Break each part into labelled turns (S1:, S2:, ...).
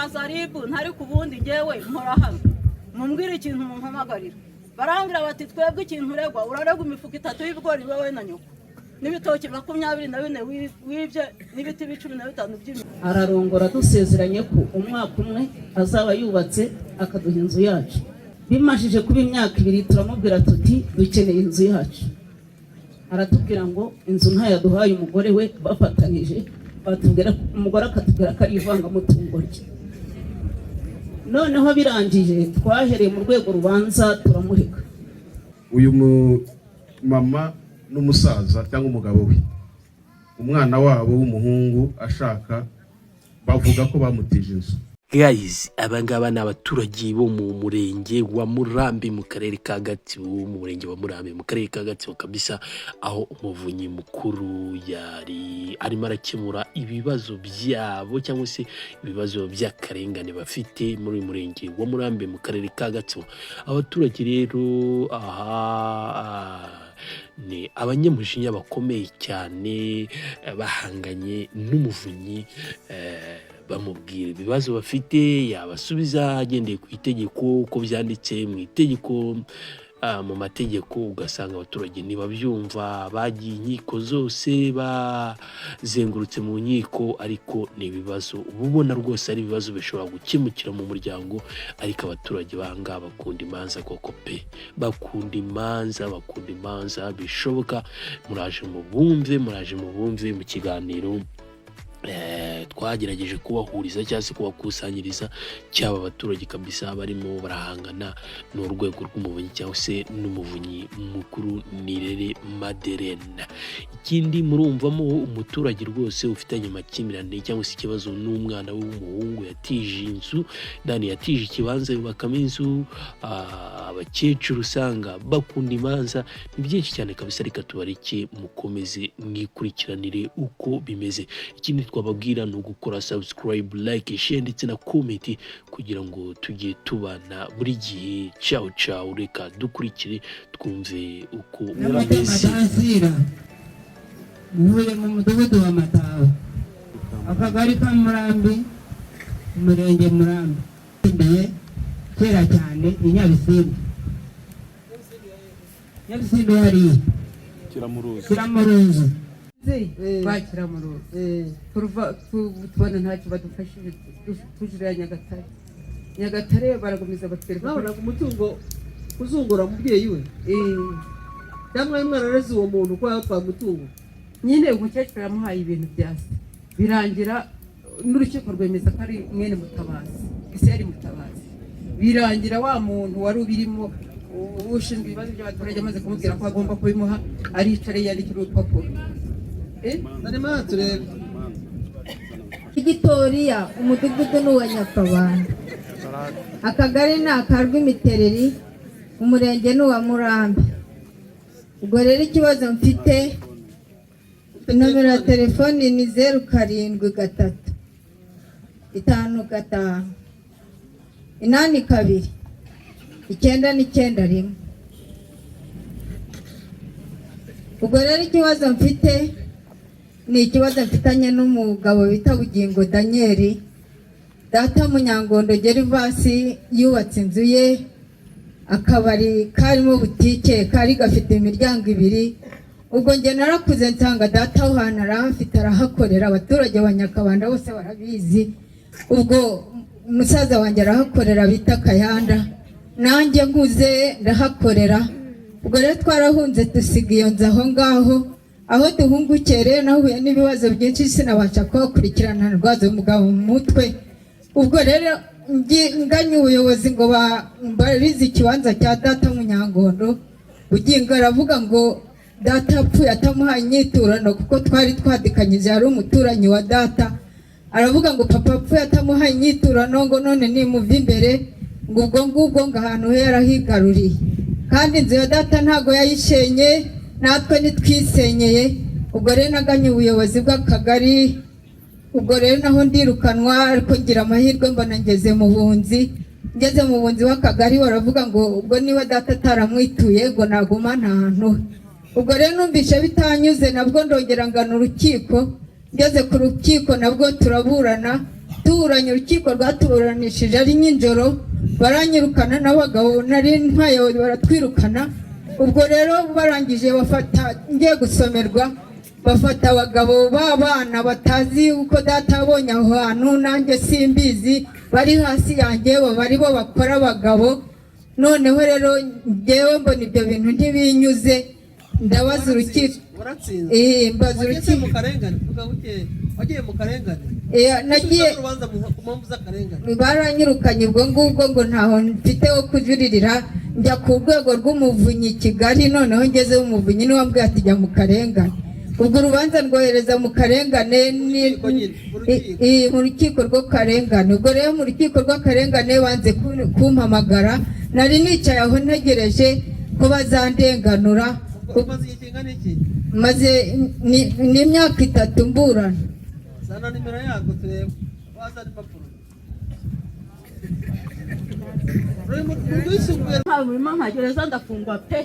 S1: nitabaza ribu ntari kubundi ngewe mpora hano mumbwira ikintu mumpamagarira barambwira bati twebwe ikintu uregwa uraregwa imifuka 3 y'ibigori wowe na nyoko n'ibitoki 24 wibye n'ibiti 15 by'imiti.
S2: Ararongora dusezeranye ko umwaka umwe azaba yubatse akaduha inzu yacu. Bimashije kuba imyaka 2 turamubwira tuti dukeneye inzu yacu. Aratubwira ngo inzu ntayaduhaye umugore we bafatanije, batubwira umugore akatubwira ko ari ivangamutungo rye. Noneho birangije twahereye mu rwego rubanza turamureka.
S3: Uyu mama n'umusaza cyangwa umugabo we, umwana wabo w'umuhungu ashaka, bavuga ko bamutije inzu.
S4: Guys, abangaba ni abaturage bo mu murenge wa Murambi mu karere ka Gatsibo, mu murenge wa Murambi mu karere ka Gatsibo kabisa, aho umuvunyi mukuru yari arimo arakemura ibibazo byabo cyangwa se ibibazo by'akarengane bafite muri murenge wa Murambi mu karere ka Gatsibo. Abaturage rero ni abanyamujinya bakomeye cyane bahanganye n'umuvunyi, bamubwira ibibazo bafite yabasubiza agendeye ku itegeko, ko byanditse mu itegeko, mu mategeko. Ugasanga abaturage ntibabyumva, bagiye inkiko zose, bazengurutse mu nkiko, ariko ni ibibazo ubona rwose ari ibibazo bishobora gukemukira mu muryango. Ariko abaturage banga bakunda imanza koko pe, bakunda imanza bishoboka. Muraje mu bumve mu kiganiro twagerageje kubahuriza cyangwa se kubakusanyiriza cyaba abaturage kabisa barimo barahangana n'urwego rw'umuvunyi cyangwa se n'umuvunyi mukuru Nirere Madeleine. Ikindi murumvamo umuturage rwose ufitanye amakimbirane cyangwa se ikibazo n'umwana we w'umuhungu yatije inzu, Dani yatije ikibanza yubakamo inzu. Abakecuru usanga bakunda imanza, ni byinshi cyane kabisa. Reka tubareke mukomeze mwikurikiranire uko bimeze. Ikindi twababwira ni ugukora subscribe, like, share ndetse na comment kugira ngo tujye tubana buri gihe. Ciao, reka dukurikire twumve uko
S5: murabese. Muhuye mu mudugudu wa Mataho, akagari ka Murambi, umurenge Murambi. Ndiye kera cyane Inyabisimbi hari Kiramuruzi tubona ntacyo badufashije tujira Nyagatare barakomeza batwereka
S6: nabonaga umutungo uzungura mubyeyi we cyangwa umwana areze uwo muntu ko yapfa umutungo.
S5: Nyine umukecuru yamuhaye ibintu byase birangira n'urukiko rwemeza ko ari mwene Mutabazi, ise yari Mutabazi. Birangira wa muntu wari ubirimo ushinzwe ibibazo by'abaturage amaze kumubwira ko agomba kubimuha, aricare yandikira urupapuro.
S6: Narema turebe
S7: Igitoriya, umudugudu n'uwa Nyakabanda, akagari ni akarw'Imitereri, umurenge n'uwa Murambi. Ubwo rero ikibazo mfite, nomero ya telefoni ni 07 3 55 82 991. Ubwo rero ikibazo mfite ni ikibazo mfitanye n'umugabo bita Bugingo Daniel. Data Munyangondo Gervasi yubatse inzu ye, akabari karimo butike, kari gafite imiryango 2. Ubwo nge narakuze nsanga data uhana arahafite arahakorera, abaturage ba Nyakabanda bose barabizi. Ubwo umusaza wanjye arahakorera bita Kayanda, nanjye nkuze ndahakorera. Ubwo rero twarahunze dusiga iyo nzu aho ngaho, aho duhungukiye rero nahuye n'ibibazo byinshi sinabasha kubakurikirana, rwazo umugabo mu mutwe. Ubwo rero nganye ubuyobozi ngo barize ikibanza cya data Munyangondo. Bugingo aravuga ngo data apfuye atamuhaye inyiturano kuko twari twadikanyije, hari umuturanyi wa data aravuga ngo papa apfuye atamuhaye inyiturano, ngo none nimuva imbere ngo ubwo ngo ahantu he yarahigaruriye, kandi inzu ya data ntago yayishenye, natwe nitwisenyeye. Ubwo rero naganye ubuyobozi bw'akagari. Ubwo rero naho ndirukanwa, ariko ngira amahirwe mbona ngeze mu bunzi. Ngeze mu bunzi w'akagari baravuga ngo ubwo niba data ataramwituye ngo naguma nta hantu. Ubwo rero numvishe bitanyuze, nabwo ndongera ngana urukiko. Ngeze ku rukiko nabwo turaburana, tuburanye, urukiko rwatuburanishije ari nijoro, baranyirukana n'abagabo nari ntwaye baratwirukana. Ubwo rero barangije bafata, ngiye gusomerwa, bafata abagabo b'abana batazi uko data abonye aho hantu, nanjye simbizi, bari hasi yanjye, bari bo bakora abagabo. Noneho rero ngewe mbona ibyo bintu ntibinyuze, ndabaza urukiko. Mbaza urukiko.
S6: Wagiye mu karengane?
S7: Nagiye. Baranyirukanye ubwo ngubwo ngo ntaho mfite wo kujuririra, njya ku rwego rw'umuvunyi Kigali. Noneho ngezeho umuvunyi niwe wambwiye ati jya mu karengane. Ubwo urubanza rwohereza mu karengane mu rukiko rw'akarengane. Ubwo rero mu rukiko rw'akarengane banze kumpamagara, nari nicaye aho ntegereje ko bazandenganura. Maze ni imyaka 3 mburana.
S6: Sana nimero yako turebe. Waza n'ipapuro.
S1: Hanyuma nkagereza ndafungwa pe.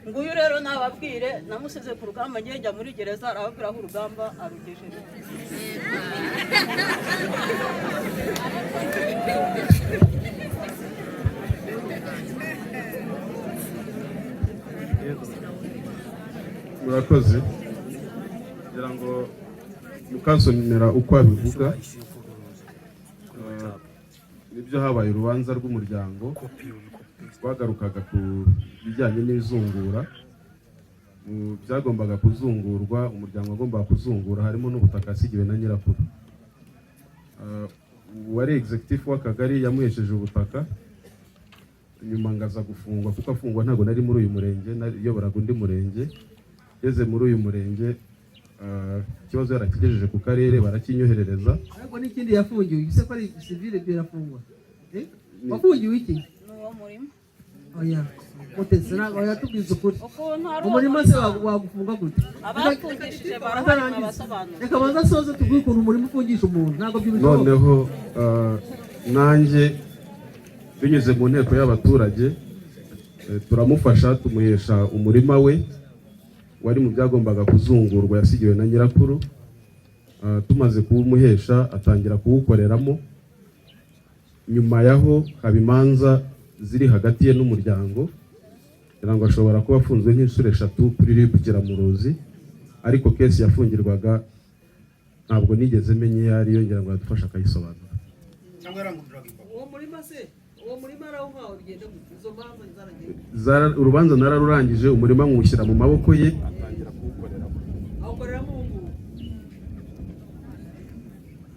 S1: Nguyu rero nababwire, namusize ku rugamba ngiye njya muri gereza, arababwira aho urugamba arugejeje.
S3: Murakoze. Kugira ngo mukasomera uko abivuga, nibyo habaye urubanza rw'umuryango rwagarukaga ku bijyanye n'izungura. Byagombaga kuzungurwa, umuryango wagombaga kuzungura harimo n'ubutaka asigiwe na nyirakuru. Wari executive w'akagari yamuhesheje ubutaka, nyuma ngaza gufungwa, kuko afungwa ntabwo nari muri uyu murenge, nayoboraga undi murenge. Yeze muri uyu murenge, ikibazo yarakigejeje ku karere, barakinyoherereza.
S6: Ariko n'ikindi yafungiwe, ise ko ari civile birafungwa. Wafungiwe iki?
S1: N'uwo murimo.
S6: Oya. Mutese ntabwo yatubwiza ukuri. Umurimo se wagufunga gute?
S1: Abafungishije barahari abasobanura.
S6: Reka banza soze tubwire ukuntu umurimo ufungisha umuntu, ntabwo by'ubishoboka.
S3: Noneho nanjye binyuze mu nteko y'abaturage turamufasha, tumuhesha umurima we wari mu byagombaga kuzungurwa, yasigiwe na nyirakuru. Tumaze kuwumuhesha atangira kuwukoreramo. Nyuma yaho haba imanza ziri hagati ye n'umuryango, kugira ngo ashobora kuba afunzwe nk'inshuro 3 kuri RIB Kiramuruzi, ariko kesi yafungirwaga ntabwo nigeze menye iyo ari yo, ngira ngo adufasha akayisobanura.
S6: Uwo murima se, uwo murima araho nkaho ugenda izo mpamvu zaragenda.
S3: Urubanza nararurangije, umurima mwushyira mu maboko ye, atangira kuwukoreramo.
S6: Awukoreramo ubu.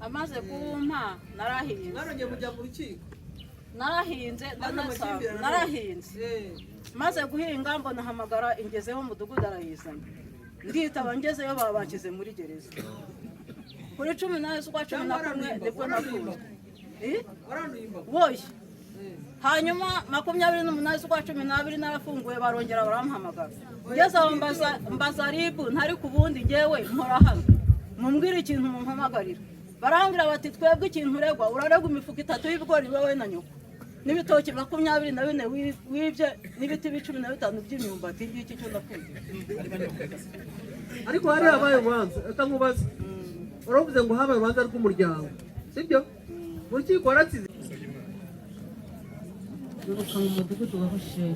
S1: Amaze kumpa narahinze.
S6: Narongeye kujya mu rukiko.
S1: Narahinze, narahinze. Maze guhinga mbona hamagara ingezeho umudugudu arayizanye. Nditaba ngezeyo babakize muri gereza. Kuri 18 z'ukwa 11 nibwo nafunzwe. Woye. Hanyuma 28 z'ukwa 12 narafunguwe, barongera barampamagara. Ngeze aho mbaza RIB, ntari kubundi ngewe mpora hano. Mumbwire ikintu mumpamagarira. Barambwira bati twebwe ikintu uregwa, uraregwa imifuka 3 y'ibigori wowe na nyoko. N'ibitoki 24 wibye, n'ibiti 15 by'imyumbati. Ngiki cyo ndafunze.
S6: Ariko hari abaye ubanza, atamubaza. Uravuze ngo habaye ubanza rw'umuryango, sibyo? Mu rukiko waratsize.
S2: Uruka mu mudugudu wa Hosheri,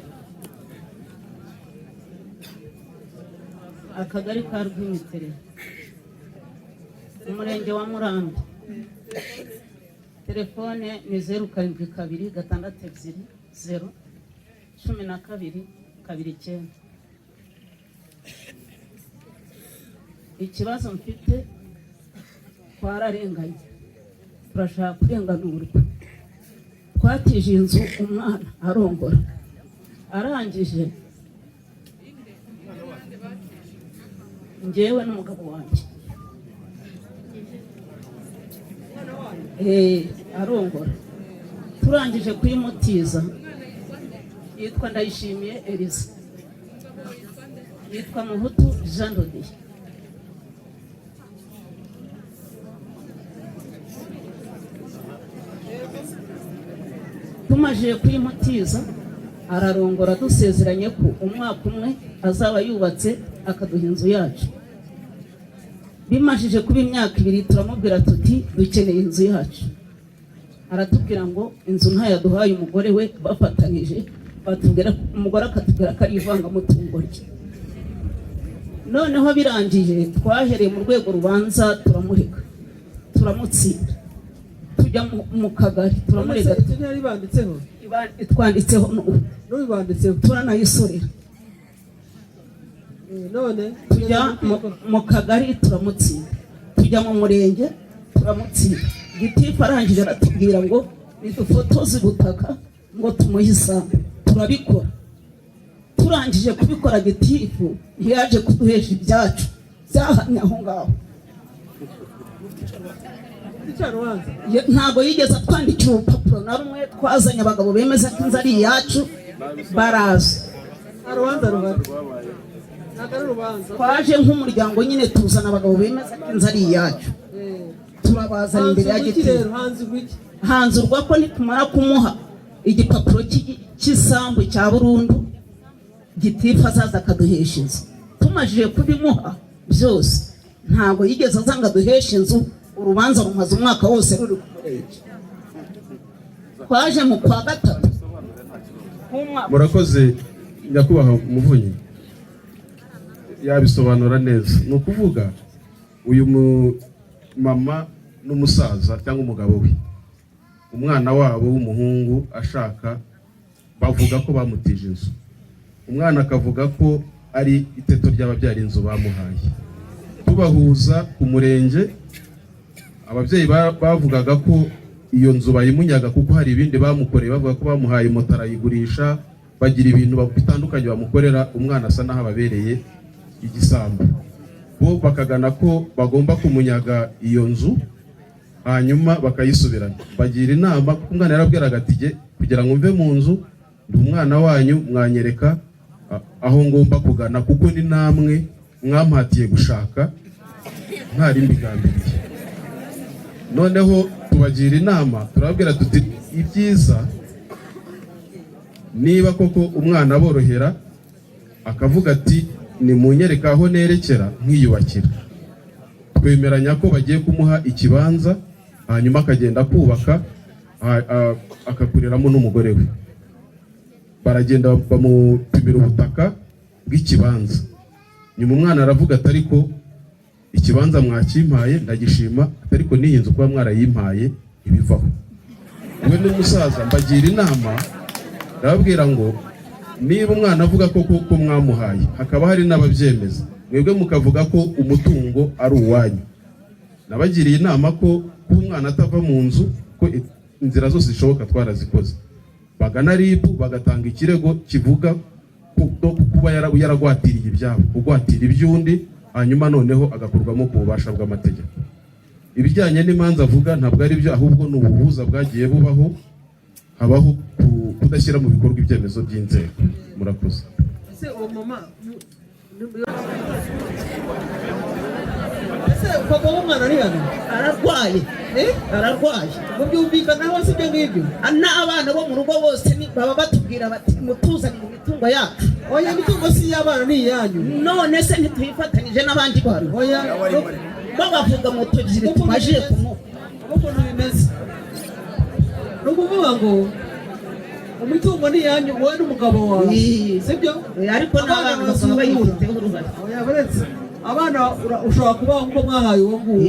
S2: akagari ka Rwimitere, umurenge wa Murambi. Telefone ni 0726201229. Ikibazo mfite, twararenganye, turashaka kurenganurwa. Twatije inzu umwana arongora, arangije njyewe n'umugabo wanjye arongora. Turangije kuyimutiza, yitwa Ndayishimiye Elisa, yitwa Muhutu Jean Dodier. Tumaze kuyimutiza ararongora, dusezeranye ko umwaka umwe azaba yubatse akaduha inzu yacu. bimajije kuba imyaka 2 turamubwira tuti dukeneye inzu yacu. Aratubwira ngo inzu ntayaduhaye umugore we bafatanije, batubwira umugore akatubwira ko ari ivangamutungo rye. Noneho birangije twahereye mu rwego rubanza turamureka, turamutsinda, tujya mu kagari turamureka.
S6: Ntiyari banditseho
S2: Twanditseho
S6: n'ubanditseho
S2: turanayisorera.
S6: none
S2: Tujya mu kagari turamutsinda, tujya mu murenge turamutsinda. Gitifu arangije aratubwira ngo nidufotoze ubutaka ngo tumuhe isambu. Turabikora. Turangije kubikora Gitifu ntiyaje kuduhesha ibyacu byahamye aho ngaho. Ntabwo yigeze atwandikira urupapuro na rumwe. Twazanye abagabo bemeza ko inzu ari iyacu, baraza.
S6: Urubanza ruhari.
S2: Twaje nk'umuryango nyine tuzana abagabo bemeza ko inzu ari iyacu, turabazana imbere ya Gitifu. Hanzurwa ko nitumara kumuha igipapuro cy'isambu cya burundu, Gitifu azaza akaduhesha inzu. Tumajije kubimuha byose, ntabwo yigeze azanga aduhesha inzu. Urubanza rumaze umwaka wose ruri ku murenge. Twaje mu kwa 3.
S3: Murakoze nyakubahwa umuvunyi, yabisobanura neza. Ni ukuvuga uyu mama n'umusaza cyangwa umugabo we, umwana wabo w'umuhungu ashaka, bavuga ko bamutije inzu. Umwana akavuga ko ari iteto ry'ababyara inzu bamuhaye. Tubahuza ku murenge, ababyeyi bavugaga ko iyo nzu bayimunyaga kuko hari ibindi bamukoreye. Bavuga ko bamuhaye moto arayigurisha, bagira ibintu bitandukanye bamukorera. Umwana asa naho ababereye igisambo. Bo bakagana ko bagomba kumunyaga iyo nzu hanyuma bakayisubirana. Bagira inama kuko umwana yarabwiraga ati kugira ngo mve mu nzu ndi umwana wanyu, mwanyereka aho ngomba kugana kuko ni namwe mwampatiye gushaka ntari mbigambiriye. Noneho tubagira inama, turabwira tuti ibyiza niba koko umwana aborohera akavuga ati ni munyereka aho nerekera nkiyubakira. Twemeranya ko bagiye kumuha ikibanza hanyuma akagenda kubaka akakuriramo n'umugore we. Baragenda bamupimira ubutaka bw'ikibanza. Nyuma umwana aravuga ati ariko ikibanza mwakimpaye ndagishima, ariko n'iyi nzu kuba mwarayimpaye ibivaho. We n'umusaza mbagira inama, ndababwira ngo niba umwana avuga ko mwamuhaye hakaba hari n'ababyemeza, mwebwe mukavuga ko umutungo ari uwanyu, nabagiriye inama ko umwana atava mu nzu, ko inzira zose zishoboka twarazikoze. Bagana RIB bagatanga ikirego kivuga kuba yaragwatiriye ibyabo, kugwatira iby'undi, hanyuma noneho agakurwamo ku bubasha bw'amategeko. Ibijyanye n'imanza avuga ntabwo ari byo, ahubwo ni ubuhuza bwagiye bubaho, habaho kudashyira mu bikorwa ibyemezo by'inzego. Murakoze.
S6: Ese uwo mama papa w'umwana ari hano
S2: Ararwaye. Ararwaye.
S6: ngo byumvikanaho si byo ngibyo.
S2: N'abana bo mu rugo bose baba batubwira bati mutuzanire imitungo yacu.
S6: Oya, imitungo si y'abana ni iyanyu.
S2: None se ntituyifatanyije n'abandi bantu?
S6: Oya,
S2: bavuga mu tugira tumajije kumuha.
S6: ukuntu bimeze ni ukuvuga ngo umutungo ni iyanyu wowe n'umugabo wawe, sibyo?
S2: Ariko n'abana basaba bayifiteho uruhare.
S6: Oya, buretse abana ushobora kubaho nk'uko mwahaye uwo nguwo.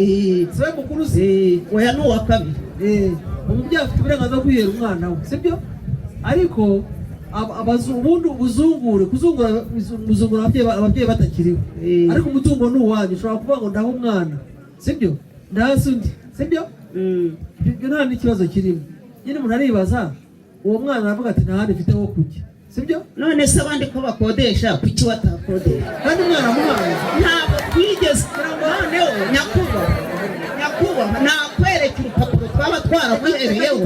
S6: Si we mukuru se?
S2: Oya, ni uwa kabiri.
S6: Umubyeyi afite uburenganzira bwo kwihera umwana we, sibyo? Ariko ubundi ubuzungure, muzungura ababyeyi batakiriho. Ariko umutungo ni uwanyu. Ushobora kuvuga ngo ndaha umwana, sibyo? Ndahasi undi, sibyo? Ibyo nta n'ikibazo kirimo. Nyine umuntu aribaza, uwo mwana aravuga ati ntahandi mfite ho kujya, sibyo?
S2: None se abandi ko bakodesha kuki batakodesha?
S6: Kandi umwana muhaye
S2: ntabwo twigeze. Noneho nyakubahwa nakwereka urupapuro twaba twaramuhereyeho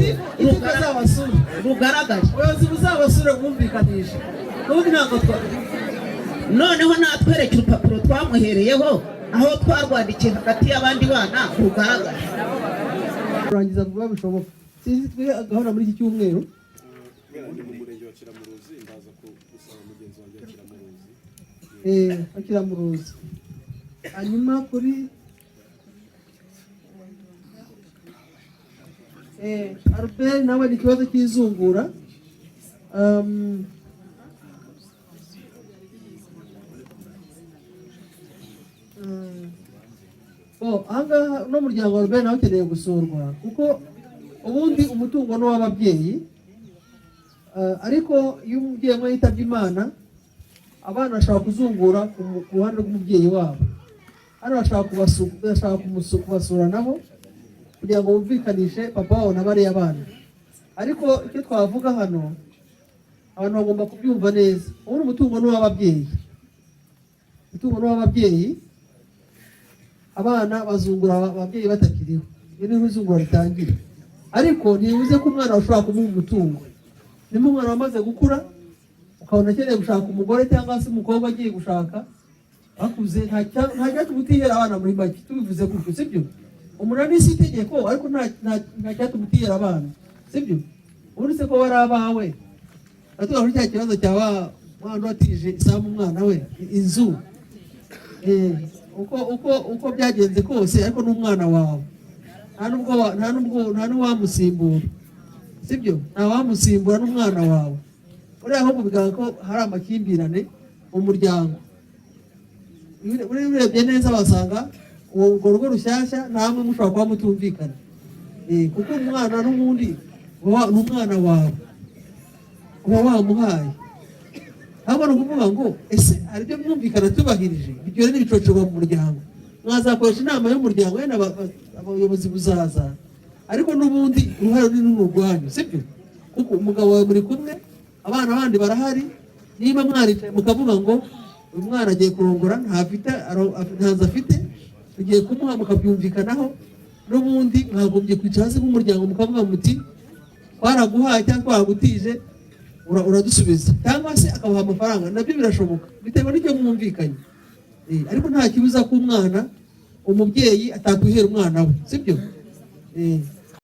S2: rugaragara.
S6: ubuyobozi buzabasure bumvikanisha n'ubundi ntabwo
S2: noneho natwereka urupapuro twamuhereyeho aho twarwandikiye hagati y'abandi bana rugaragara.
S6: kurangiza vuba bishoboka. Sinzi twe gahunda muri iki cyumweru Kiramuruzi, hanyuma kuri Albert nawe ni ikibazo cy'izungura. Ahangaha uno muryango wa Albert nawe ukeneye gusurwa kuko ubundi umutungo ni uw'ababyeyi, ariko iyo umubyeyi umwe yitabye Imana abana bashobora kuzungura ku ruhande rw'umubyeyi wabo. Hano bashaka kubasura nabo kugira ngo bumvikanishe papa wabo na bariya bana. Ariko icyo twavuga hano abantu bagomba kubyumva neza, ubundi umutungo ni uw'ababyeyi, umutungo ni uw'ababyeyi, abana bazungura ababyeyi batakiriho, iyo ni izungura ritangira. Ariko ntibivuze ko umwana ushobora kumuha umutungo. Nimba umwana wamaze gukura ukabona akeneye gushaka umugore cyangwa se umukobwa agiye gushaka bakuze, nta cyatuma utihera abana muri make, tubivuze gutyo sibyo. Umunani si itegeko, ariko nta cyatuma utihera abana sibyo. Ubundi se ko bari abawe atuga kuri cya kibazo cya mwana watije isambu umwana we inzu, uko byagenze kose ariko n'umwana wawe nta n'uwamusimbura sibyo, nta wamusimbura n'umwana wawe. Uriya ahubwo bigaragara ko hari amakimbirane mu muryango. Urebye neza wasanga urwo rugo rushyashya namwe mushobora kuba mutumvikana, kuko umwana n'ubundi ni umwana wawe uba wamuhaye. Ahubwo ni ukuvuga ngo ese hari ibyo mwumvikana tubahirije, ibyo rero n'ibicocoba mu muryango. Mwazakoresha inama y'umuryango, wenda abayobozi buzaza, ariko n'ubundi uruhare runini ni urwanyu sibyo, kuko umugabo wawe muri kumwe, abana bandi barahari. Niba mwaricaye mukavuga ngo uyu mwana agiye kurongora ntazo afite, tugiye kumuha mukabyumvikanaho, n'ubundi mwagombye kwicara hasi nk'umuryango mukavuga muti twaraguhaye cyangwa twaragutije uradusubiza, cyangwa se akabaha amafaranga. Nabyo birashoboka bitewe n'icyo mwumvikanye. Ariko nta kibuza ko umwana umubyeyi atakwihera umwana we sibyo.